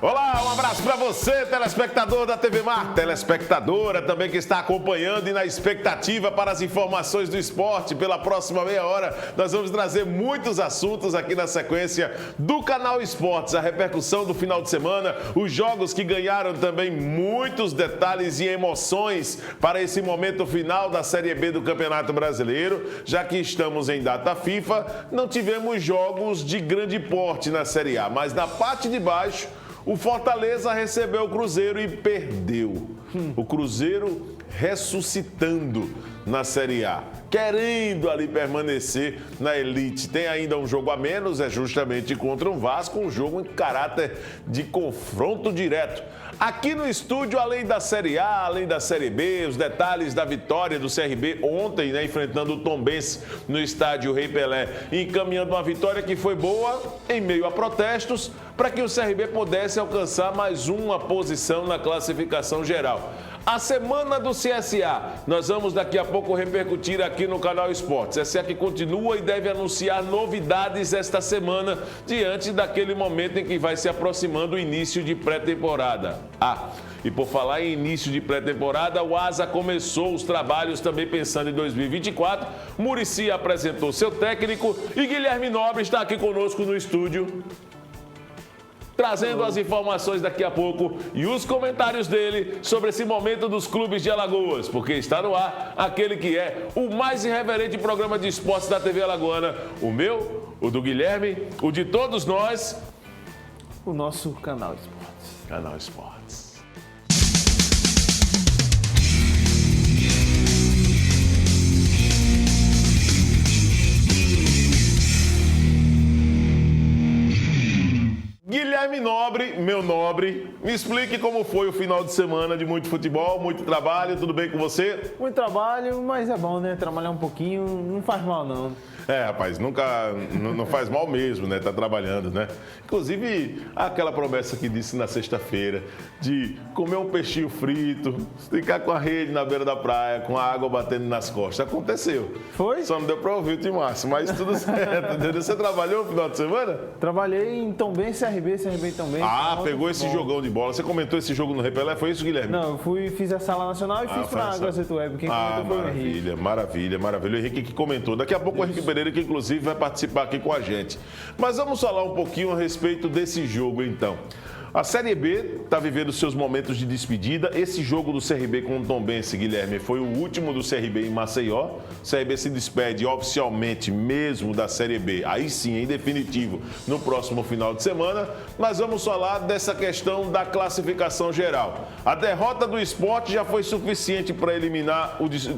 Olá, um abraço para você, telespectador da TV Mar, telespectadora também que está acompanhando e na expectativa para as informações do esporte. Pela próxima meia hora, nós vamos trazer muitos assuntos aqui na sequência do Canal Esportes, a repercussão do final de semana, os jogos que ganharam também muitos detalhes e emoções para esse momento final da Série B do Campeonato Brasileiro. Já que estamos em data FIFA, não tivemos jogos de grande porte na Série A, mas na parte de baixo, o Fortaleza recebeu o Cruzeiro e perdeu. O Cruzeiro ressuscitando na Série A, querendo ali permanecer na elite. Tem ainda um jogo a menos, é justamente contra o Vasco, um jogo em caráter de confronto direto. Aqui no estúdio, além da Série A, além da Série B, os detalhes da vitória do CRB ontem, né, enfrentando o Tombense no estádio Rei Pelé, encaminhando uma vitória que foi boa em meio a protestos para que o CRB pudesse alcançar mais uma posição na classificação geral. A semana do CSA, nós vamos daqui a pouco repercutir aqui no Canal Esportes. CSA que continua e deve anunciar novidades esta semana, diante daquele momento em que vai se aproximando o início de pré-temporada. E por falar em início de pré-temporada, o Asa começou os trabalhos também pensando em 2024. Muricy apresentou seu técnico e Guilherme Nobre está aqui conosco no estúdio, trazendo as informações daqui a pouco e os comentários dele sobre esse momento dos clubes de Alagoas, porque está no ar aquele que é o mais irreverente programa de esportes da TV Alagoana, o meu, o do Guilherme, o de todos nós, o nosso Canal Esportes. Canal Esportes. Guilherme Nobre, meu nobre, me explique como foi o final de semana de muito futebol, muito trabalho, tudo bem com você? Muito trabalho, mas é bom, né? Trabalhar um pouquinho não faz mal, não. Rapaz, não faz mal mesmo, né? Tá trabalhando, né? Inclusive, aquela promessa que disse na sexta-feira de comer um peixinho frito, ficar com a rede na beira da praia, com a água batendo nas costas. Aconteceu. Foi? Só não deu pra ouvir o Timácio, mas tudo certo, entendeu? Você trabalhou no final de semana? Trabalhei em Tombense, CRB também. Pegou esse jogão de bola. Você comentou esse jogo no Repelé, foi isso, Guilherme? Não, eu fiz a Sala Nacional e fiz pra Gazeta Web. Quem comentou foi o Henrique. Maravilha. O Henrique que comentou. Daqui a pouco o Henrique Pereira, que inclusive vai participar aqui com a gente. Mas vamos falar um pouquinho a respeito desse jogo, então. A Série B está vivendo seus momentos de despedida. Esse jogo do CRB com o Tombense, Guilherme, foi o último do CRB em Maceió. O CRB se despede oficialmente mesmo da Série B, aí sim, em definitivo, no próximo final de semana. Mas vamos falar dessa questão da classificação geral. A derrota do Sport já foi suficiente para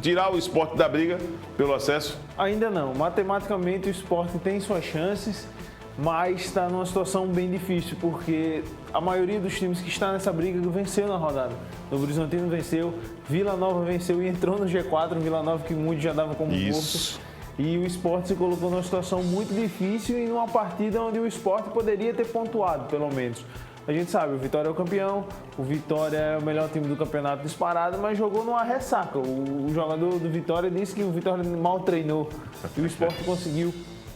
tirar o Sport da briga pelo acesso? Ainda não. Matematicamente o Sport tem suas chances, mas está numa situação bem difícil, porque a maioria dos times que está nessa briga venceu na rodada. Novo Horizontino venceu, Vila Nova venceu e entrou no G4, Vila Nova que muitos já davam como morto. E o Sport se colocou numa situação muito difícil e numa partida onde o Sport poderia ter pontuado, pelo menos. A gente sabe, o Vitória é o campeão, o Vitória é o melhor time do campeonato disparado, mas jogou numa ressaca. O jogador do Vitória disse que o Vitória mal treinou e o Sport conseguiu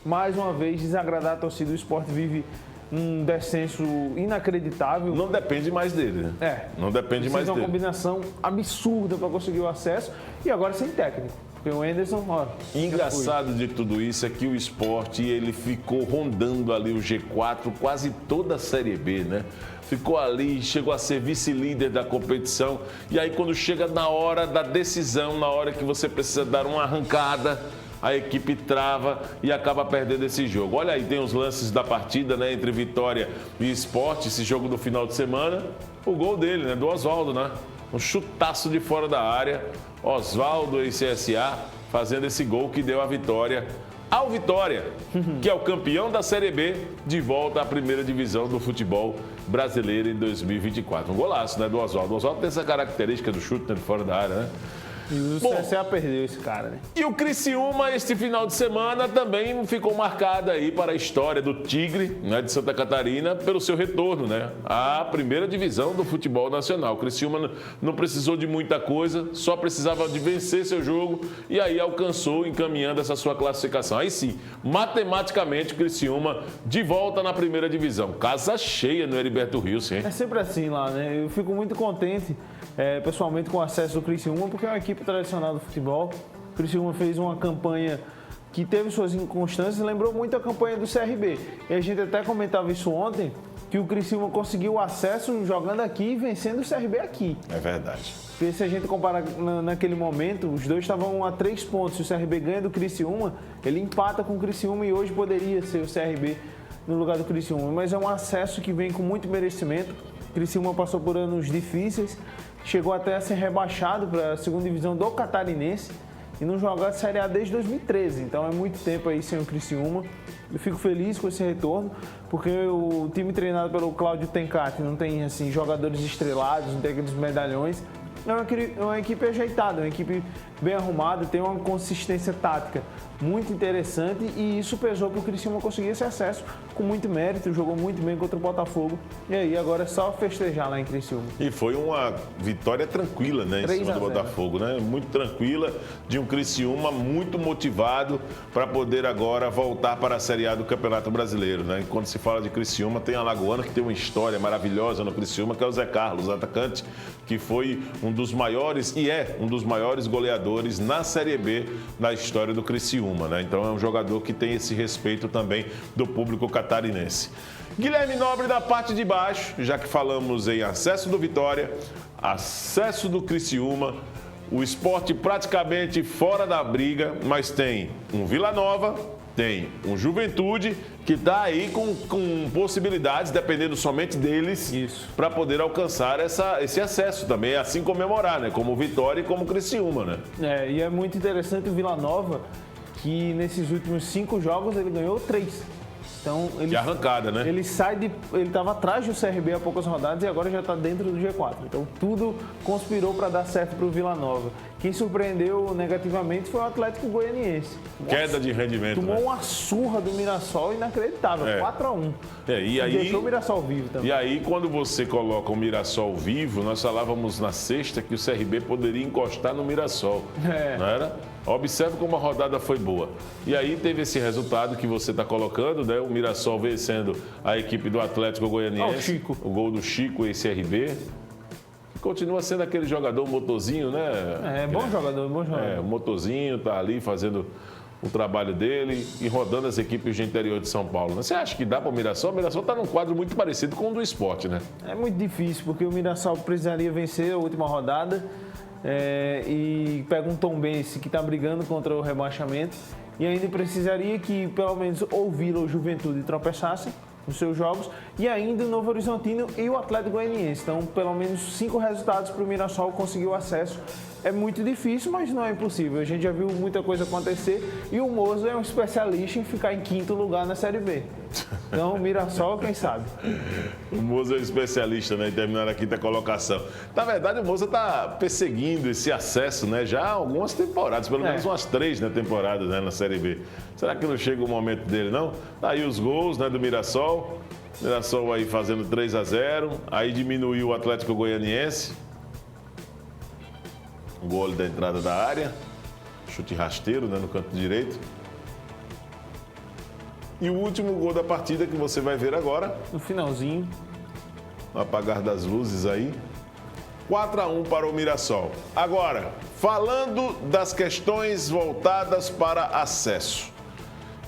mais uma vez desagradar a torcida. O Sport vive um descenso inacreditável. Não depende mais dele, né? Não depende mais dele. Uma combinação absurda para conseguir o acesso e agora sem técnico. Porque o Anderson, engraçado de tudo isso é que o Sport, ele ficou rondando ali o G4 quase toda a Série B, né? Ficou ali, chegou a ser vice-líder da competição. E aí quando chega na hora da decisão, na hora que você precisa dar uma arrancada, a equipe trava e acaba perdendo esse jogo. Olha aí, tem os lances da partida, né, entre Vitória e Sport, esse jogo do final de semana. O gol dele, né, do Oswaldo, né? Um chutaço de fora da área. Oswaldo e CSA fazendo esse gol que deu a vitória ao Vitória, que é o campeão da Série B, de volta à primeira divisão do futebol brasileiro em 2024. Um golaço, né, do Oswaldo. O Oswaldo tem essa característica do chute, né, de fora da área, né? E o CSA perdeu esse cara, né? E o Criciúma, este final de semana, também ficou marcado aí para a história do Tigre, né, de Santa Catarina, pelo seu retorno, né, à primeira divisão do futebol nacional. O Criciúma não precisou de muita coisa, só precisava de vencer seu jogo e aí alcançou, encaminhando essa sua classificação. Aí sim, matematicamente, o Criciúma de volta na primeira divisão. Casa cheia no Heriberto Rios, hein? É sempre assim lá, né? Eu fico muito contente, pessoalmente, com o acesso do Criciúma, porque é uma equipe tradicional do futebol. O Criciúma fez uma campanha que teve suas inconstâncias, lembrou muito a campanha do CRB. E a gente até comentava isso ontem, que o Criciúma conseguiu acesso jogando aqui e vencendo o CRB aqui. É verdade. Porque se a gente comparar naquele momento, os dois estavam a 3 pontos. Se o CRB ganha do Criciúma, ele empata com o Criciúma e hoje poderia ser o CRB no lugar do Criciúma. Mas é um acesso que vem com muito merecimento. O Criciúma passou por anos difíceis, chegou até a ser rebaixado para a segunda divisão do Catarinense e não joga a Série A desde 2013. Então é muito tempo aí sem o Criciúma. Eu fico feliz com esse retorno, porque o time treinado pelo Cláudio Tencati não tem assim, jogadores estrelados, não tem aqueles medalhões. É uma equipe ajeitada, uma equipe bem arrumada, tem uma consistência tática muito interessante e isso pesou para o Criciúma conseguir esse acesso com muito mérito, jogou muito bem contra o Botafogo e aí agora é só festejar lá em Criciúma. E foi uma vitória tranquila, né, em cima do Botafogo, né? Muito tranquila, de um Criciúma muito motivado para poder agora voltar para a Série A do Campeonato Brasileiro, né? E quando se fala de Criciúma, tem a Alagoana que tem uma história maravilhosa no Criciúma, que é o Zé Carlos, atacante, que foi um dos maiores e é um dos maiores goleadores na Série B da história do Criciúma, né? Então é um jogador que tem esse respeito também do público catarinense. Guilherme Nobre da parte de baixo, já que falamos em acesso do Vitória, acesso do Criciúma, o Sport praticamente fora da briga, mas tem um Vila Nova, tem um Juventude que está aí com possibilidades, dependendo somente deles, para poder alcançar esse acesso também, assim comemorar, né? Como Vitória e como Criciúma, né? E é muito interessante o Vila Nova, que nesses últimos 5 jogos ele ganhou 3. Então, de arrancada, né? Ele estava atrás do CRB há poucas rodadas e agora já está dentro do G4. Então tudo conspirou para dar certo para o Vila Nova. Quem surpreendeu negativamente foi o Atlético Goianiense. Queda de rendimento. Tomou né? uma surra do Mirassol inacreditável, 4-1. E aí, deixou o Mirassol vivo também. E aí, quando você coloca o Mirassol vivo, nós falávamos na sexta que o CRB poderia encostar no Mirassol. Não era? Observe como a rodada foi boa. E aí teve esse resultado que você está colocando, né? O Mirassol vencendo a equipe do Atlético Goianiense. O Chico. O gol do Chico, esse CRB. Continua sendo aquele jogador motorzinho, né? Bom jogador. O motorzinho tá ali fazendo o trabalho dele e rodando as equipes do interior de São Paulo. Você acha que dá para o Mirassol? O Mirassol está num quadro muito parecido com o do Sport, né? É muito difícil, porque o Mirassol precisaria vencer a última rodada e pega um Tombense que está brigando contra o rebaixamento e ainda precisaria que pelo menos ou Vila ou Juventude tropeçassem nos seus jogos e ainda o Novo Horizontino e o Atlético Goianiense. Então, pelo menos 5 resultados para o Mirassol conseguir o acesso. É muito difícil, mas não é impossível. A gente já viu muita coisa acontecer e o Moza é um especialista em ficar em 5º lugar na Série B. Então, o Mirassol, quem sabe? O Moza é um especialista, né, em terminar na 5ª colocação. Na verdade, o Moza está perseguindo esse acesso, né, já há algumas temporadas, pelo menos umas 3 temporadas, né, na Série B. Será que não chega o momento dele, não? Tá aí os gols, né, do Mirassol. Mirassol aí fazendo 3-0. Aí diminuiu o Atlético Goianiense. Um gol da entrada da área. Chute rasteiro, né, no canto direito. E o último gol da partida que você vai ver agora. No finalzinho. No apagar das luzes aí. 4-1 para o Mirassol. Agora, falando das questões voltadas para acesso.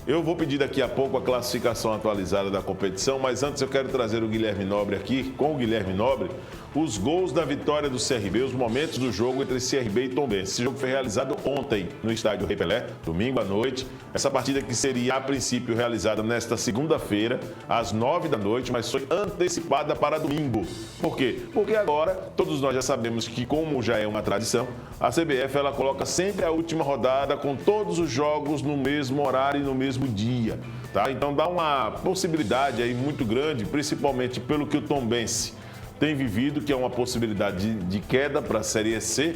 Eu vou pedir daqui a pouco a classificação atualizada da competição, mas antes eu quero trazer o Guilherme Nobre aqui, com o Guilherme Nobre, os gols da vitória do CRB, os momentos do jogo entre CRB e Tombense. Esse jogo foi realizado ontem no estádio Rei Pelé, domingo à noite. Essa partida que seria, a princípio, realizada nesta segunda-feira, às 9 da noite, mas foi antecipada para domingo. Por quê? Porque agora, todos nós já sabemos que, como já é uma tradição, a CBF ela coloca sempre a última rodada com todos os jogos no mesmo horário e no mesmo dia. Tá? Então dá uma possibilidade aí muito grande, principalmente pelo que o Tombense tem vivido, que é uma possibilidade de queda para a Série C,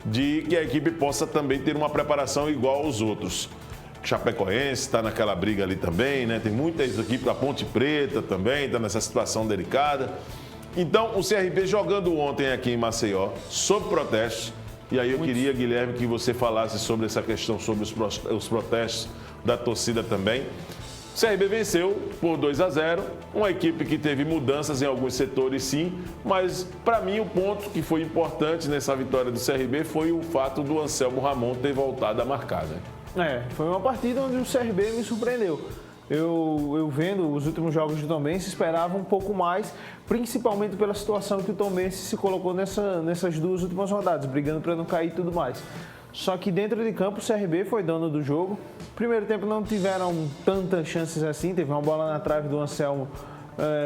de que a equipe possa também ter uma preparação igual aos outros. Chapecoense está naquela briga ali também, né? Tem muitas equipes, a Ponte Preta também está nessa situação delicada. Então, o CRB jogando ontem aqui em Maceió, sob protestos. E aí eu queria, Guilherme, que você falasse sobre essa questão, sobre os protestos da torcida também. O CRB venceu por 2-0, uma equipe que teve mudanças em alguns setores sim, mas para mim o ponto que foi importante nessa vitória do CRB foi o fato do Anselmo Ramon ter voltado a marcar, né? Foi uma partida onde o CRB me surpreendeu. Eu vendo os últimos jogos do Tombense, esperava um pouco mais, principalmente pela situação que o Tombense se colocou nessas duas últimas rodadas, brigando para não cair e tudo mais. Só que dentro de campo o CRB foi dono do jogo. Primeiro tempo não tiveram tantas chances assim, teve uma bola na trave do Anselmo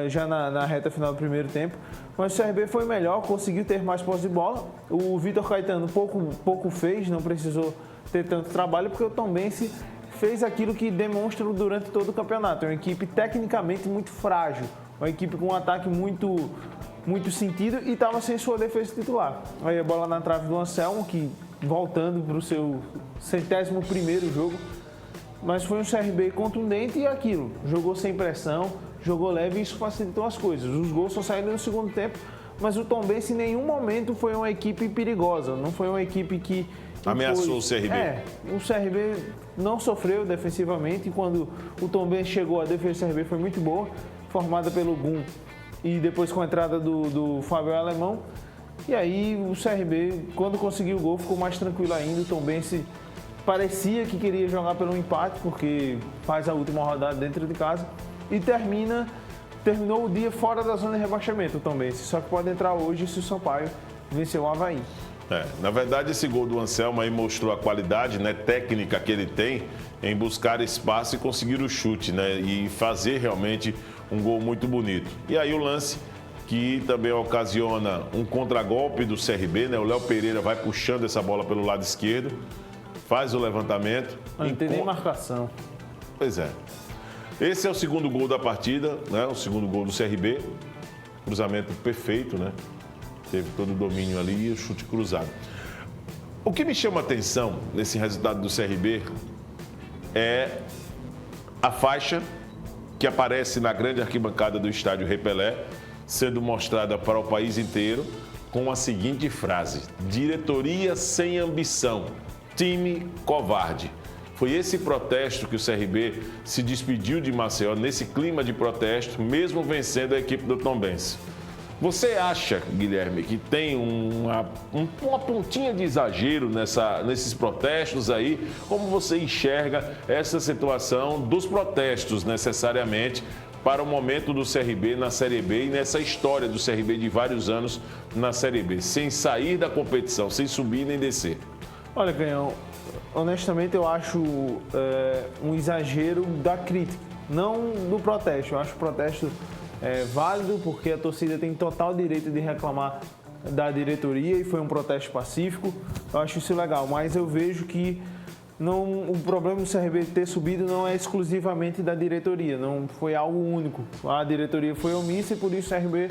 já na reta final do primeiro tempo. Mas o CRB foi melhor, conseguiu ter mais posse de bola. O Vitor Caetano pouco fez, não precisou ter tanto trabalho, porque o Tombense fez aquilo que demonstra durante todo o campeonato. É uma equipe tecnicamente muito frágil, uma equipe com um ataque muito sentido e estava sem sua defesa titular. Aí a bola na trave do Anselmo, que voltando para o seu 101º jogo, mas foi um CRB contundente e aquilo, jogou sem pressão, jogou leve e isso facilitou as coisas. Os gols só saíram no segundo tempo, mas o Tombense em nenhum momento foi uma equipe perigosa, não foi uma equipe que ameaçou o CRB. O CRB não sofreu defensivamente e quando o Tombense chegou, a defesa do CRB foi muito boa, formada pelo Gum e depois com a entrada do Fábio Alemão. E aí o CRB, quando conseguiu o gol, ficou mais tranquilo ainda. O Tombense parecia que queria jogar pelo empate, porque faz a última rodada dentro de casa e terminou o dia fora da zona de rebaixamento o Tombense. Só que pode entrar hoje se o Sampaio vencer o Avaí. Na verdade, esse gol do Anselmo aí mostrou a qualidade, né, técnica que ele tem em buscar espaço e conseguir o chute, né, e fazer realmente um gol muito bonito. E aí o lance que também ocasiona um contragolpe do CRB, né, o Léo Pereira vai puxando essa bola pelo lado esquerdo, faz o levantamento. Não tem nem marcação. Pois é. Esse é o segundo gol da partida, né, o segundo gol do CRB, cruzamento perfeito, né? Teve todo o domínio ali e o chute cruzado. O que me chama a atenção nesse resultado do CRB é a faixa que aparece na grande arquibancada do estádio Rei Pelé, sendo mostrada para o país inteiro com a seguinte frase: diretoria sem ambição, time covarde. Foi esse protesto que o CRB se despediu de Maceió, nesse clima de protesto, mesmo vencendo a equipe do Tombense. Você acha, Guilherme, que tem uma pontinha de exagero nesses protestos aí? Como você enxerga essa situação dos protestos necessariamente para o momento do CRB na Série B e nessa história do CRB de vários anos na Série B, sem sair da competição, sem subir nem descer? Olha, Canhão, honestamente eu acho um exagero da crítica, não do protesto. Eu acho o protesto válido porque a torcida tem total direito de reclamar da diretoria e foi um protesto pacífico. Eu acho isso legal, mas eu vejo que o problema do CRB ter subido não é exclusivamente da diretoria, não foi algo único. A diretoria foi omissa e por isso o CRB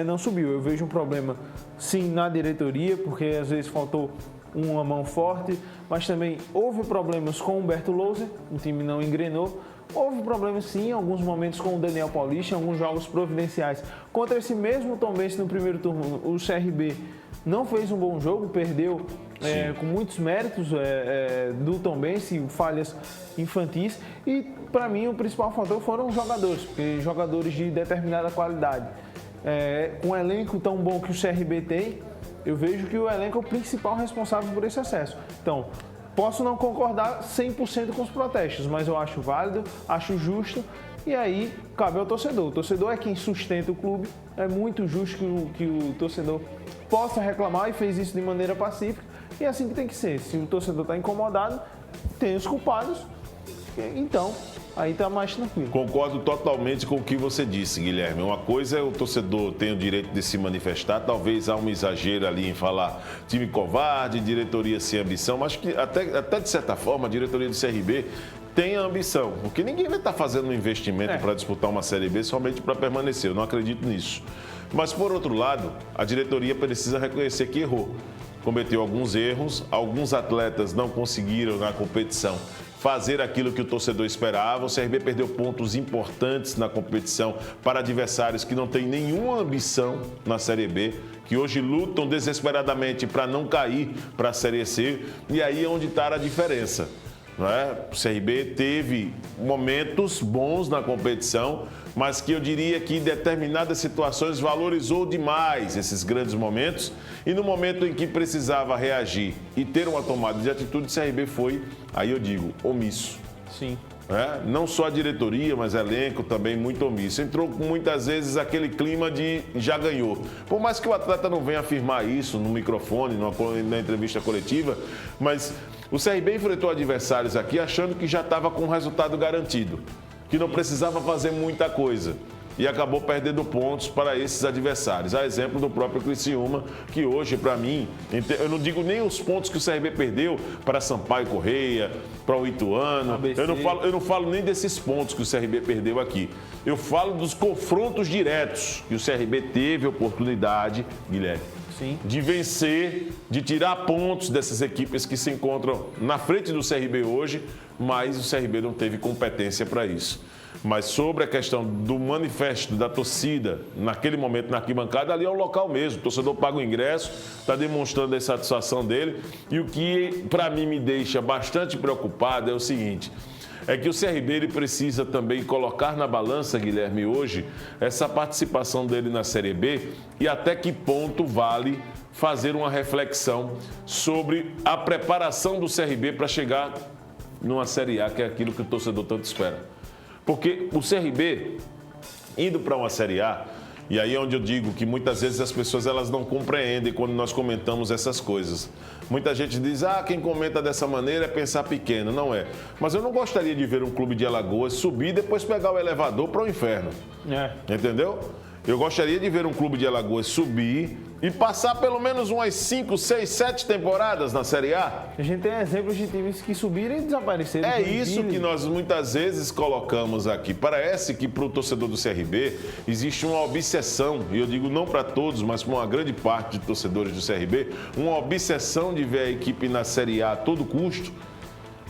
não subiu. Eu vejo um problema sim na diretoria, porque às vezes faltou uma mão forte, mas também houve problemas com o Humberto Louser, o time não engrenou. Houve problemas sim, em alguns momentos com o Daniel Paulista, em alguns jogos providenciais. Contra esse mesmo Tombense no primeiro turno, o CRB não fez um bom jogo, perdeu com muitos méritos do Tombense, falhas infantis. E para mim o principal fator foram os jogadores, porque jogadores de determinada qualidade. Com um elenco tão bom que o CRB tem, eu vejo que o elenco é o principal responsável por esse acesso. Então, posso não concordar 100% com os protestos, mas eu acho válido, acho justo e aí cabe ao torcedor. O torcedor é quem sustenta o clube, é muito justo que o torcedor possa reclamar e fez isso de maneira pacífica e é assim que tem que ser. Se o torcedor está incomodado, tem os culpados, então aí está mais tranquilo. Concordo totalmente com o que você disse, Guilherme. Uma coisa é o torcedor tem o direito de se manifestar, talvez há um exagero ali em falar time covarde, diretoria sem ambição, mas que até de certa forma a diretoria do CRB tem a ambição, porque ninguém vai estar fazendo um investimento para disputar uma Série B somente para permanecer, eu não acredito nisso. Mas por outro lado, a diretoria precisa reconhecer que errou. cometeu alguns erros, alguns atletas não conseguiram na competição fazer aquilo que o torcedor esperava. O CRB perdeu pontos importantes na competição para adversários que não têm nenhuma ambição na Série B, que hoje lutam desesperadamente para não cair para a Série C, e aí é onde está a diferença. Não é? O CRB teve momentos bons na competição, mas que eu diria que em determinadas situações valorizou demais esses grandes momentos, e no momento em que precisava reagir e ter uma tomada de atitude, o CRB foi, aí eu digo, omisso. Sim. Não só a diretoria, mas elenco também muito omisso. Entrou com muitas vezes aquele clima de já ganhou. Por mais que o atleta não venha afirmar isso no microfone, na entrevista coletiva, mas o CRB enfrentou adversários aqui achando que já estava com o resultado garantido, que não precisava fazer muita coisa. E acabou perdendo pontos para esses adversários. A exemplo do próprio Criciúma, que hoje, para mim, eu não digo nem os pontos que o CRB perdeu para Sampaio Correia, para o Ituano. Eu não falo nem desses pontos que o CRB perdeu aqui. Eu falo dos confrontos diretos que o CRB teve a oportunidade, Guilherme, sim, de vencer, de tirar pontos dessas equipes que se encontram na frente do CRB hoje, mas o CRB não teve competência para isso. Mas sobre a questão do manifesto da torcida, naquele momento na arquibancada, ali é o local mesmo. O torcedor paga o ingresso, está demonstrando a insatisfação dele. E o que, para mim, me deixa bastante preocupado é o seguinte: é que o CRB ele precisa também colocar na balança, Guilherme, hoje, essa participação dele na Série B e até que ponto vale fazer uma reflexão sobre a preparação do CRB para chegar numa Série A, que é aquilo que o torcedor tanto espera. Porque o CRB, indo para uma Série A, e aí é onde eu digo que muitas vezes as pessoas elas não compreendem quando nós comentamos essas coisas. Muita gente diz, quem comenta dessa maneira é pensar pequeno. Não é. Mas eu não gostaria de ver um clube de Alagoas subir e depois pegar o elevador para o inferno. Entendeu? Eu gostaria de ver um clube de Alagoas subir e passar pelo menos umas 5, 6, 7 temporadas na Série A. A gente tem exemplos de times que subiram e desapareceram. É isso que nós muitas vezes colocamos aqui. Parece que para o torcedor do CRB existe uma obsessão, e eu digo não para todos, mas para uma grande parte de torcedores do CRB, uma obsessão de ver a equipe na Série A a todo custo,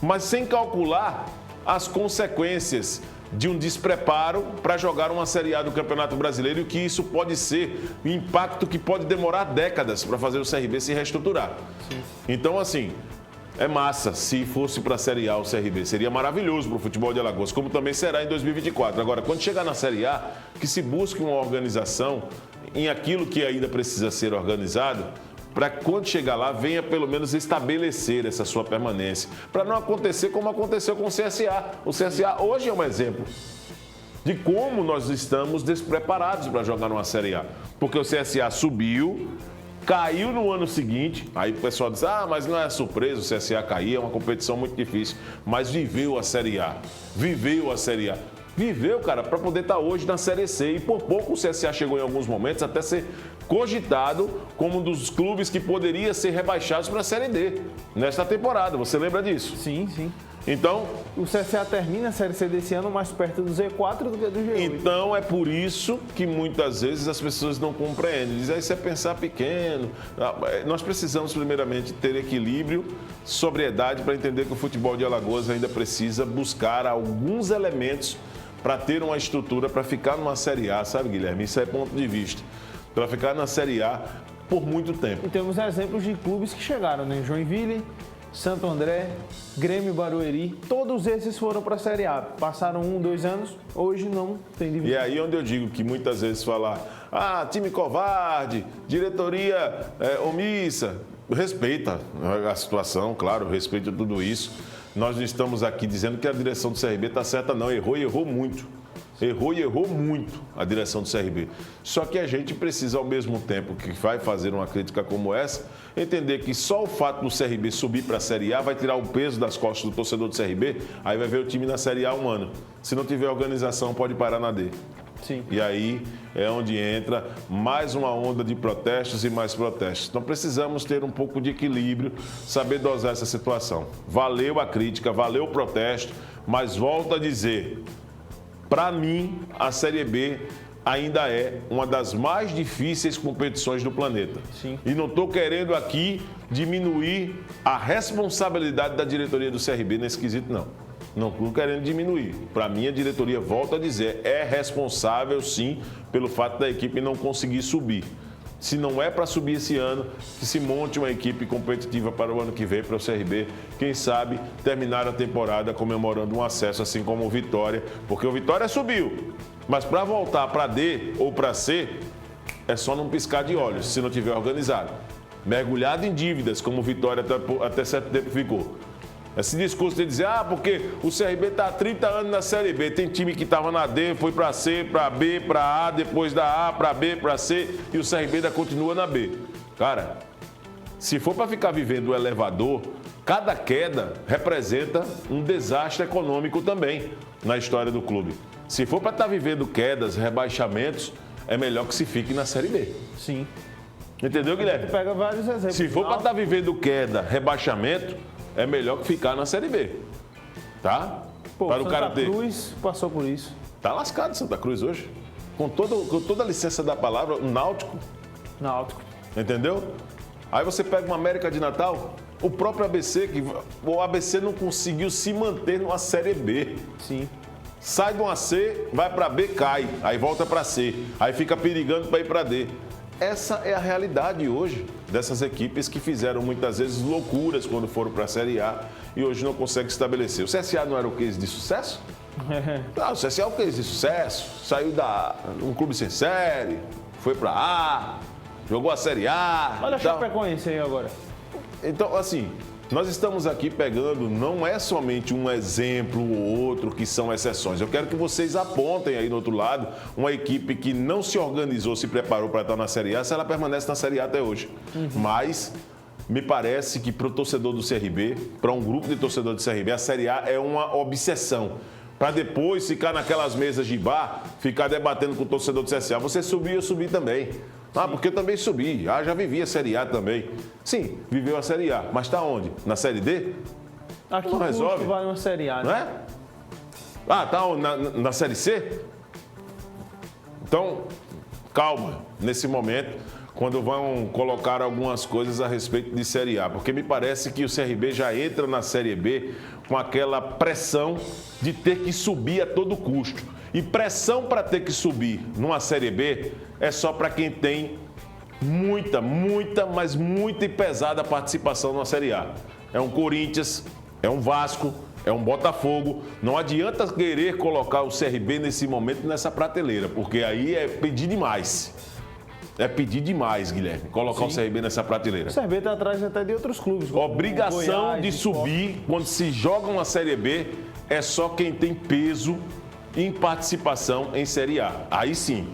mas sem calcular as consequências de um despreparo para jogar uma Série A do Campeonato Brasileiro e o que isso pode ser, o impacto que pode demorar décadas para fazer o CRB se reestruturar. Sim. Então, assim, é massa se fosse para a Série A o CRB. Seria maravilhoso para o futebol de Alagoas, como também será em 2024. Agora, quando chegar na Série A, que se busque uma organização em aquilo que ainda precisa ser organizado, para quando chegar lá, venha pelo menos estabelecer essa sua permanência. Para não acontecer como aconteceu com o CSA. O CSA hoje é um exemplo de como nós estamos despreparados para jogar numa Série A. Porque o CSA subiu, caiu no ano seguinte, aí o pessoal diz, mas não é surpresa o CSA cair, é uma competição muito difícil. Mas viveu a Série A, Viveu, cara, para poder estar hoje na Série C. E por pouco o CSA chegou em alguns momentos até ser cogitado como um dos clubes que poderia ser rebaixados para a Série D nesta temporada. Você lembra disso? Sim, sim. Então, o CSA termina a Série C desse ano mais perto do Z4 do que do G8. Então, é por isso que muitas vezes as pessoas não compreendem. Dizem, isso é pensar pequeno. Nós precisamos, primeiramente, ter equilíbrio, sobriedade, para entender que o futebol de Alagoas ainda precisa buscar alguns elementos para ter uma estrutura para ficar numa Série A, sabe, Guilherme? Isso é ponto de vista. Para ficar na Série A por muito tempo. E temos exemplos de clubes que chegaram, né? Joinville, Santo André, Grêmio, Barueri, todos esses foram para a Série A. Passaram 1, 2 anos, hoje não tem divisão. E aí onde eu digo que muitas vezes falar, time covarde, diretoria omissa, respeita a situação, claro, respeita tudo isso. Nós não estamos aqui dizendo que a direção do CRB está certa, não. Errou e errou muito. Errou e errou muito a direção do CRB. Só que a gente precisa, ao mesmo tempo que vai fazer uma crítica como essa, entender que só o fato do CRB subir para a Série A vai tirar o peso das costas do torcedor do CRB, aí vai ver o time na Série A um ano. Se não tiver organização, pode parar na D. Sim. E aí é onde entra mais uma onda de protestos e mais protestos. Então precisamos ter um pouco de equilíbrio, saber dosar essa situação. Valeu a crítica, valeu o protesto, mas volto a dizer, para mim, a Série B ainda é uma das mais difíceis competições do planeta. Sim. E não estou querendo aqui diminuir a responsabilidade da diretoria do CRB nesse quesito, não. Não estou querendo diminuir. Para mim, a diretoria, volta a dizer, é responsável, sim, pelo fato da equipe não conseguir subir. Se não é para subir esse ano, que se monte uma equipe competitiva para o ano que vem, para o CRB, quem sabe terminar a temporada comemorando um acesso, assim como o Vitória, porque o Vitória subiu. Mas para voltar para D ou para C, é só não piscar de olhos, se não tiver organizado. Mergulhado em dívidas, como o Vitória até certo tempo ficou. Esse discurso de dizer, porque o CRB está há 30 anos na Série B, tem time que estava na D, foi para C, para B, para A, depois da A, para B, para C, e o CRB ainda continua na B. Cara, se for para ficar vivendo o elevador, cada queda representa um desastre econômico também na história do clube. Se for para estar vivendo quedas, rebaixamentos, é melhor que se fique na Série B. Sim. Entendeu, Guilherme? Pega vários exemplos. Se for para estar vivendo queda, rebaixamento, é melhor que ficar na Série B. Tá? Pô, para o cara ter. Santa Cruz passou por isso. Tá lascado Santa Cruz hoje. Com toda a licença da palavra, o Náutico. Entendeu? Aí você pega uma América de Natal, o próprio ABC, que o ABC não conseguiu se manter numa Série B. Sim. Sai de uma C, vai para B, cai. Aí volta para C. Aí fica perigando para ir para D. Essa é a realidade hoje dessas equipes que fizeram muitas vezes loucuras quando foram para a Série A e hoje não conseguem estabelecer. O CSA não era o case de sucesso? Não, o CSA é o case de sucesso. Saiu um clube sem série, foi para A, jogou a Série A. Olha a Chapecoense aí agora. Então, assim, nós estamos aqui pegando, não é somente um exemplo ou outro que são exceções. Eu quero que vocês apontem aí do outro lado uma equipe que não se organizou, se preparou para estar na Série A, se ela permanece na Série A até hoje. Mas me parece que para o torcedor do CRB, para um grupo de torcedores do CRB, a Série A é uma obsessão. Para depois ficar naquelas mesas de bar, ficar debatendo com o torcedor do CSA. Você subiu, eu subi também. Porque eu também subi. Já vivi a Série A também. Sim, viveu a Série A. Mas está onde? Na Série D? Aqui não resolve. Vai uma Série A, né? Não é? Tá na Série C? Então, calma nesse momento, quando vão colocar algumas coisas a respeito de Série A. Porque me parece que o CRB já entra na Série B com aquela pressão de ter que subir a todo custo. E pressão para ter que subir numa Série B é só para quem tem muita e pesada participação na Série A. É um Corinthians, é um Vasco, é um Botafogo. Não adianta querer colocar o CRB nesse momento nessa prateleira, porque aí é pedir demais. É pedir demais, Guilherme, colocar o CRB nessa prateleira. O CRB está atrás até de outros clubes. Obrigação Goiás, de subir quando se joga uma Série B é só quem tem peso em participação em Série A. Aí sim,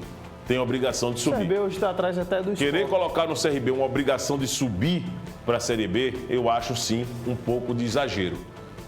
tem a obrigação de subir. O CRB hoje está atrás até do Querer Sport. colocar no CRB uma obrigação de subir para a Série B, eu acho sim um pouco de exagero.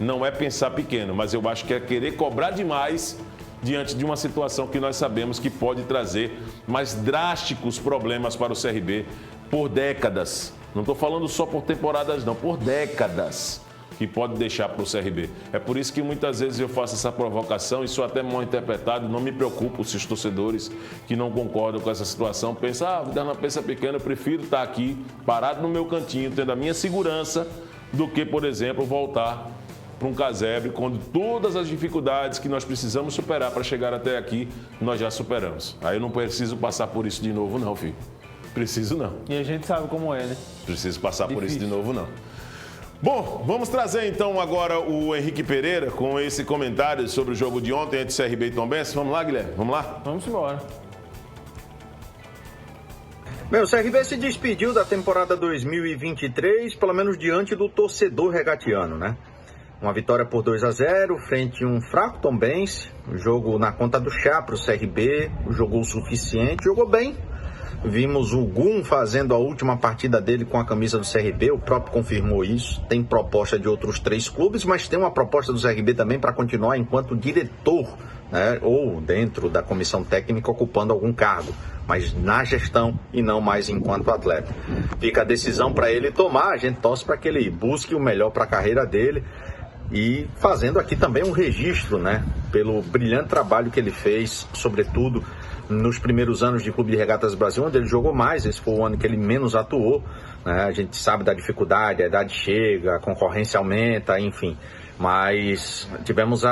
Não é pensar pequeno, mas eu acho que é querer cobrar demais diante de uma situação que nós sabemos que pode trazer mais drásticos problemas para o CRB por décadas. Não estou falando só por temporadas não, por décadas que pode deixar para o CRB. É por isso que muitas vezes eu faço essa provocação e sou até mal interpretado. Não me preocupo se os torcedores que não concordam com essa situação pensam, vida não pensa pequena, eu prefiro estar aqui parado no meu cantinho, tendo a minha segurança, do que, por exemplo, voltar para um casebre, quando todas as dificuldades que nós precisamos superar para chegar até aqui, nós já superamos. Aí eu não preciso passar por isso de novo não, filho. Preciso não. E a gente sabe como é, né? Preciso passar por isso de novo não. Bom, vamos trazer então agora o Henrique Pereira com esse comentário sobre o jogo de ontem entre CRB e Tombense. Vamos lá, Guilherme? Vamos lá? Vamos embora. Bem, o CRB se despediu da temporada 2023, pelo menos diante do torcedor regatiano, né? Uma vitória por 2-0 frente a um fraco Tombense, um jogo na conta do chá para o CRB, jogou o suficiente, jogou bem. Vimos o Gum fazendo a última partida dele com a camisa do CRB, o próprio confirmou isso. Tem proposta de outros 3 clubes, mas tem uma proposta do CRB também para continuar enquanto diretor, né? Ou dentro da comissão técnica ocupando algum cargo, mas na gestão e não mais enquanto atleta. Fica a decisão para ele tomar, a gente torce para que ele busque o melhor para a carreira dele. e fazendo aqui também um registro, né, pelo brilhante trabalho que ele fez, sobretudo nos primeiros anos de Clube de Regatas Brasil, onde ele jogou mais. Esse foi o ano que ele menos atuou, né? A gente sabe da dificuldade, a idade chega, a concorrência aumenta, enfim, mas tivemos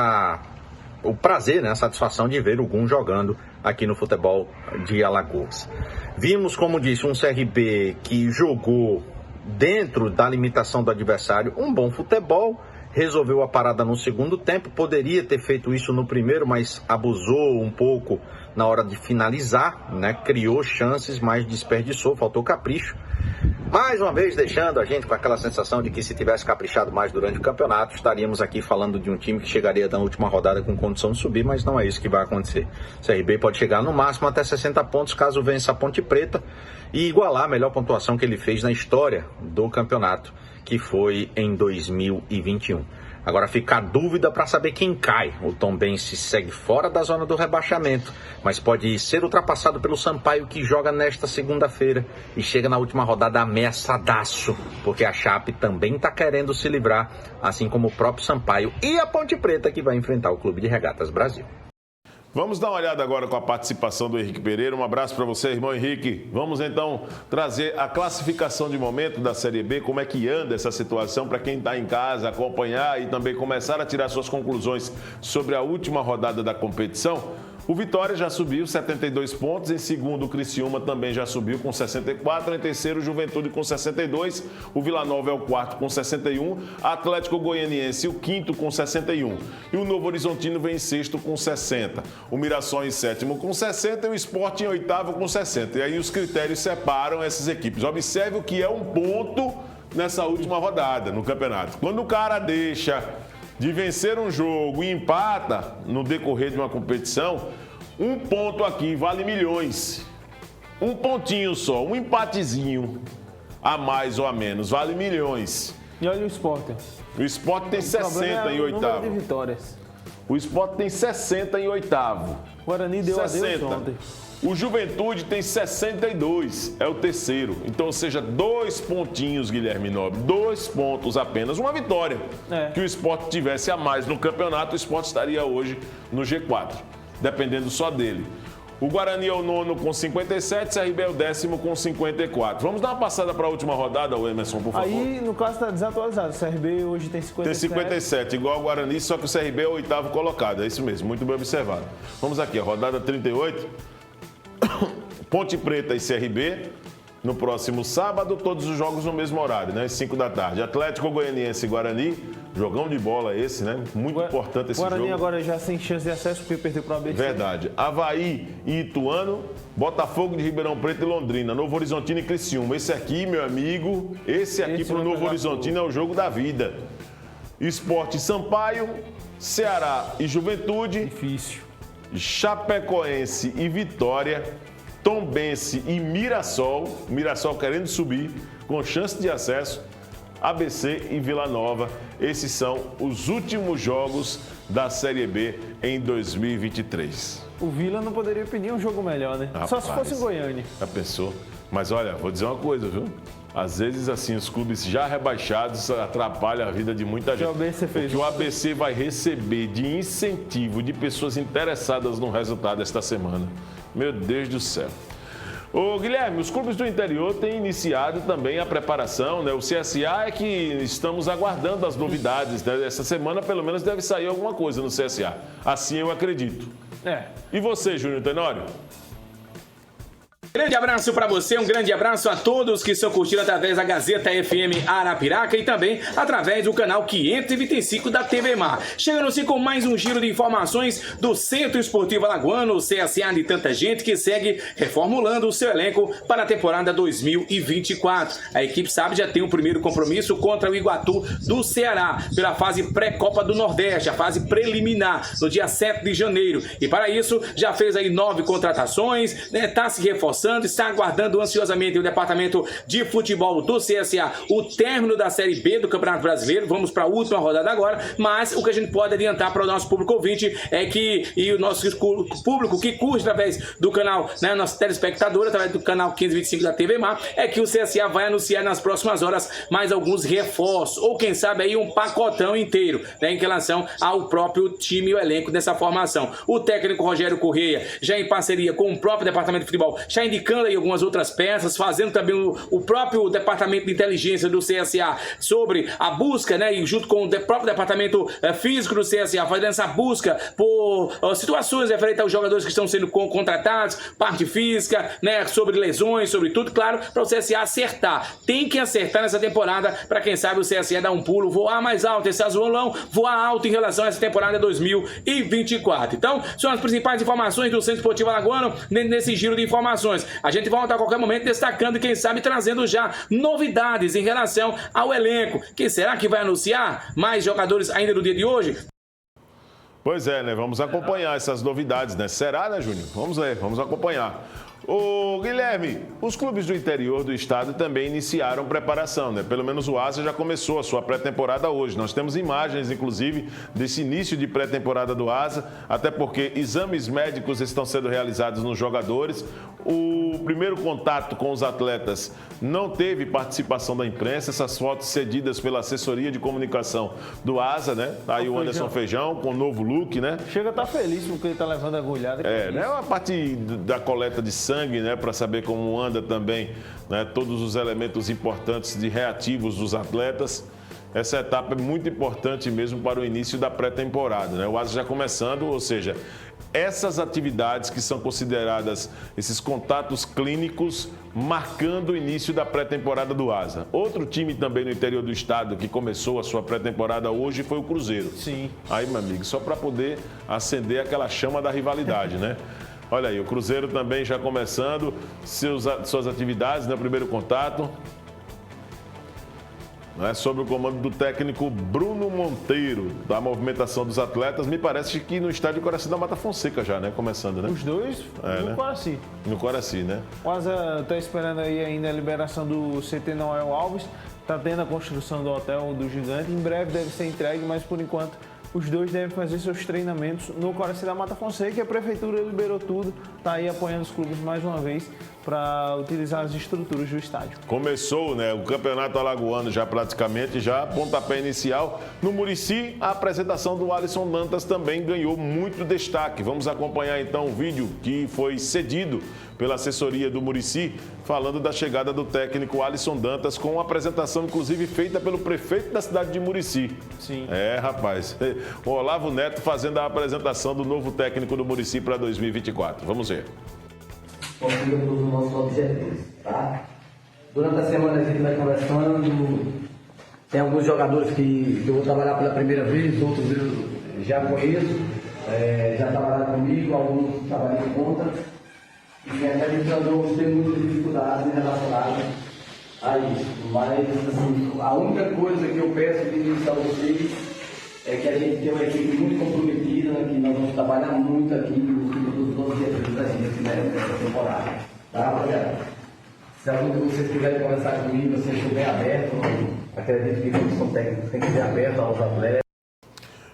o prazer, né, a satisfação de ver o Gum jogando aqui no futebol de Alagoas. Vimos, como disse, um CRB que jogou dentro da limitação do adversário um bom futebol, resolveu a parada no segundo tempo, poderia ter feito isso no primeiro, mas abusou um pouco na hora de finalizar, né? Criou chances, mas desperdiçou, faltou capricho. Mais uma vez deixando a gente com aquela sensação de que se tivesse caprichado mais durante o campeonato, estaríamos aqui falando de um time que chegaria na última rodada com condição de subir, mas não é isso que vai acontecer. O CRB pode chegar no máximo até 60 pontos caso vença a Ponte Preta e igualar a melhor pontuação que ele fez na história do campeonato, que foi em 2021. Agora fica a dúvida para saber quem cai. O Tombense segue fora da zona do rebaixamento, mas pode ser ultrapassado pelo Sampaio, que joga nesta segunda-feira e chega na última rodada ameaçadaço, porque a Chape também está querendo se livrar, assim como o próprio Sampaio e a Ponte Preta, que vai enfrentar o Clube de Regatas Brasil. Vamos dar uma olhada agora com a participação do Henrique Pereira. Um abraço para você, irmão Henrique. Vamos então trazer a classificação de momento da Série B, como é que anda essa situação para quem está em casa acompanhar e também começar a tirar suas conclusões sobre a última rodada da competição. O Vitória já subiu 72 pontos, em segundo o Criciúma também já subiu com 64, em terceiro o Juventude com 62, o Vila Nova é o quarto com 61, Atlético Goianiense o quinto com 61 e o Novo Horizontino vem em sexto com 60, o Mirassol em sétimo com 60 e o Sport em oitavo com 60. E aí os critérios separam essas equipes. Observe o que é um ponto nessa última rodada no campeonato. Quando o cara deixa de vencer um jogo e empata no decorrer de uma competição, um ponto aqui vale milhões. Um pontinho só, um empatezinho a mais ou a menos, vale milhões. E olha o Sport. O Sport tem 60 em oitavo. De vitórias. O Sport tem 60 em oitavo. O Guarani deu 60. Adeus ontem. O Juventude tem 62, é o terceiro. Então, ou seja, 2 pontinhos, Guilherme Nobre. 2 pontos apenas, uma vitória. Que o Sport tivesse a mais no campeonato, o Sport estaria hoje no G4, dependendo só dele. O Guarani é o nono com 57, o CRB é o décimo com 54. Vamos dar uma passada para a última rodada, Emerson, por favor. Aí, no caso, está desatualizado. O CRB hoje tem 57. Tem 57, igual ao Guarani, só que o CRB é o oitavo colocado. É isso mesmo, muito bem observado. Vamos aqui, a rodada 38. Ponte Preta e CRB, no próximo sábado, todos os jogos no mesmo horário, né? 5 da tarde. Atlético Goianiense e Guarani, jogão de bola esse, né? Muito importante esse jogo. Guarani agora já sem chance de acesso, porque perdeu para o ABC. Verdade. Avaí e Ituano, Botafogo de Ribeirão Preto e Londrina, Novo Horizontino e Criciúma. Esse aqui, meu amigo, esse aqui para o Novo Horizontino é o jogo da vida. Sport e Sampaio, Ceará e Juventude. Difícil. Chapecoense e Vitória, Tombense e Mirassol querendo subir, com chance de acesso, ABC e Vila Nova. Esses são os últimos jogos da Série B em 2023. O Vila não poderia pedir um jogo melhor, né? Rapaz, só se fosse em Goiânia. Já pensou? Mas olha, vou dizer uma coisa, viu? Às vezes, assim, os clubes já rebaixados atrapalham a vida de muita gente. O que o ABC vai receber de incentivo de pessoas interessadas no resultado esta semana. Meu Deus do céu. Ô, Guilherme, os clubes do interior têm iniciado também a preparação, né? O CSA é que estamos aguardando as novidades, né? Essa semana, pelo menos, deve sair alguma coisa no CSA. Assim eu acredito. E você, Júnior Tenório? Grande abraço para você, um grande abraço a todos que estão curtindo através da Gazeta FM Arapiraca e também através do canal 525 da TV Mar. Chegando-se com mais um giro de informações do Centro Esportivo Alagoano, o CSA de tanta gente que segue reformulando o seu elenco para a temporada 2024. A equipe sabe já tem o primeiro compromisso contra o Iguatu do Ceará pela fase pré-Copa do Nordeste, a fase preliminar, no dia 7 de janeiro. E para isso já fez aí 9 contratações, né? Tá se reforçando, passando, está aguardando ansiosamente o departamento de futebol do CSA o término da Série B do Campeonato Brasileiro. Vamos para a última rodada agora, mas o que a gente pode adiantar para o nosso público ouvinte é que, e o nosso público que curte através do canal, né, nosso telespectador, através do canal 525 da TV Mar, é que o CSA vai anunciar nas próximas horas mais alguns reforços, ou quem sabe aí um pacotão inteiro, né, em relação ao próprio time e o elenco dessa formação. O técnico Rogério Correia, já em parceria com o próprio departamento de futebol, já indicando aí algumas outras peças, fazendo também o próprio departamento de inteligência do CSA sobre a busca, né, e junto com o próprio departamento físico do CSA, fazendo essa busca por situações referentes aos jogadores que estão sendo contratados, parte física, né, sobre lesões, sobre tudo, claro, para o CSA acertar. Tem que acertar nessa temporada para quem sabe o CSA dar um pulo, voar mais alto, esse azulão voar alto em relação a essa temporada 2024. Então, são as principais informações do Centro Esportivo Alagoano nesse giro de informações. A gente volta a qualquer momento destacando e quem sabe trazendo já novidades em relação ao elenco. Que será que vai anunciar mais jogadores ainda no dia de hoje? Pois é, né? Vamos acompanhar essas novidades, né? Será, né, Júnior? Vamos ver, vamos acompanhar. Ô, Guilherme, os clubes do interior do estado também iniciaram preparação, né? Pelo menos o Asa já começou a sua pré-temporada hoje. Nós temos imagens, inclusive, desse início de pré-temporada do Asa, até porque exames médicos estão sendo realizados nos jogadores. O primeiro contato com os atletas não teve participação da imprensa, essas fotos cedidas pela assessoria de comunicação do Asa, né? Aí o Anderson Feijão com o novo look, né? Chega a estar feliz porque ele está levando a agulhada. Né? A parte da coleta de sangue, né? Para saber como anda também, né? Todos os elementos importantes de reativos dos atletas. Essa etapa é muito importante mesmo para o início da pré-temporada, né? O Asa já começando, ou seja, essas atividades que são consideradas esses contatos clínicos marcando o início da pré-temporada do Asa. Outro time também no interior do estado que começou a sua pré-temporada hoje foi o Cruzeiro. Sim. Aí, meu amigo, só para poder acender aquela chama da rivalidade, né? Olha aí, o Cruzeiro também já começando suas atividades, né? Primeiro contato. Sobre o comando do técnico Bruno Monteiro, da movimentação dos atletas. Me parece que no estádio Coraci da Mata Fonseca já, né? Começando, né? Os dois no Coraci. No Coraci, né? O Asa está esperando aí ainda a liberação do CT Noel Alves. Está tendo a construção do hotel do Gigante. Em breve deve ser entregue, mas por enquanto os dois devem fazer seus treinamentos no Coraci da Mata Fonseca. A prefeitura liberou tudo, está aí apoiando os clubes mais uma vez para utilizar as estruturas do estádio. Começou, né, o Campeonato Alagoano já praticamente, já pontapé inicial. No Murici, a apresentação do Alisson Dantas também ganhou muito destaque. Vamos acompanhar então o vídeo que foi cedido pela assessoria do Murici, falando da chegada do técnico Alisson Dantas, com uma apresentação inclusive feita pelo prefeito da cidade de Murici. Sim. Rapaz, o Olavo Neto fazendo a apresentação do novo técnico do Murici para 2024. Vamos ver. Consiga todos os nossos objetivos, tá? Durante a semana a gente vai conversando, tem alguns jogadores que eu vou trabalhar pela primeira vez, outros eu já conheço, já trabalharam comigo, alguns trabalhei contra, e a gente andou tendo muitas dificuldades relacionadas a isso, mas assim, a única coisa que eu peço de início a vocês é que a gente tenha uma equipe muito comprometida, né, que nós vamos trabalhar muito aqui nos 12 dias da gente nessa temporada. Tá, rapaziada? Se algum de vocês quiserem conversar comigo, vocês estiverem abertos, acredito que todos são técnicos, tem que ser aberto aos atletas.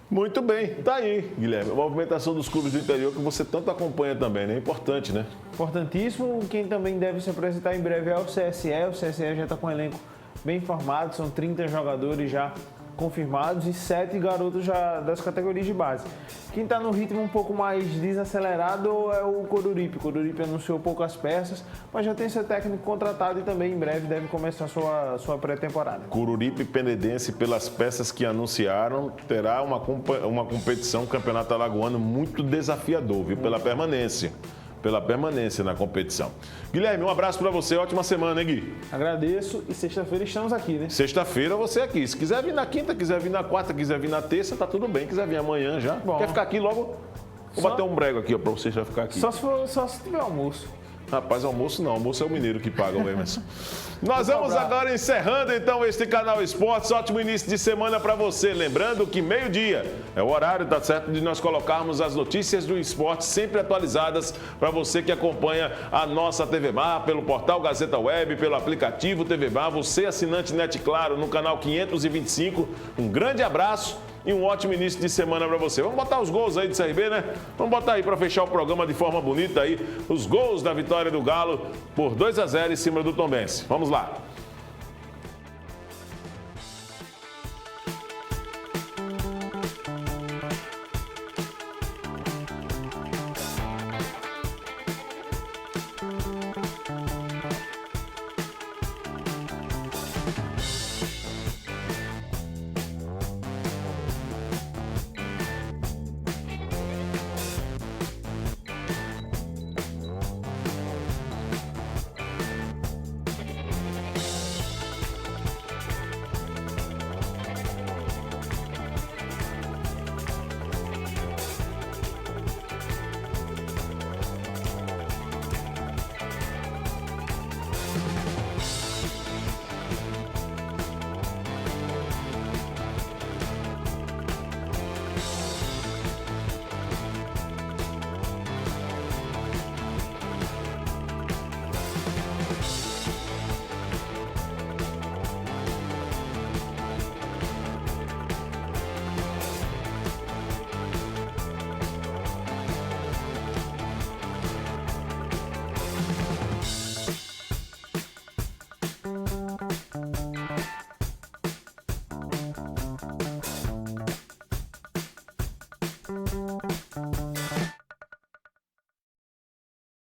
Muito bem, tá aí, Guilherme. A movimentação dos clubes do interior que você tanto acompanha também, né? Importante, né? Importantíssimo. Quem também deve se apresentar em breve é o CSE. O CSE já está com um elenco bem formado, são 30 jogadores já confirmados e 7 garotos já das categorias de base. Quem está no ritmo um pouco mais desacelerado é o Coruripe. O Coruripe anunciou poucas peças, mas já tem seu técnico contratado e também em breve deve começar sua pré-temporada. Coruripe Penedense, pelas peças que anunciaram, terá uma competição, um campeonato alagoano muito desafiador, viu? Pela permanência na competição. Guilherme, um abraço para você, ótima semana, hein, Gui? Agradeço e sexta-feira estamos aqui, né? Sexta-feira você aqui. Se quiser vir na quinta, quiser vir na quarta, quiser vir na terça, tá tudo bem. Quiser vir amanhã já. Bom. Quer ficar aqui logo? Vou bater um brego aqui, ó, para você já ficar aqui. Só se tiver almoço. Rapaz, almoço não, almoço é o mineiro que paga, o Emerson. Nós vamos agora encerrando então este Canal Esportes. Ótimo início de semana para você. Lembrando que meio-dia é o horário, tá certo, de nós colocarmos as notícias do esporte sempre atualizadas para você que acompanha a nossa TV Mar, pelo portal Gazeta Web, pelo aplicativo TV Mar, você assinante Net Claro no canal 525. Um grande abraço e um ótimo início de semana para você. Vamos botar os gols aí do CRB, né? Vamos botar aí para fechar o programa de forma bonita aí, os gols da vitória do Galo por 2-0 em cima do Tombense. Vamos lá.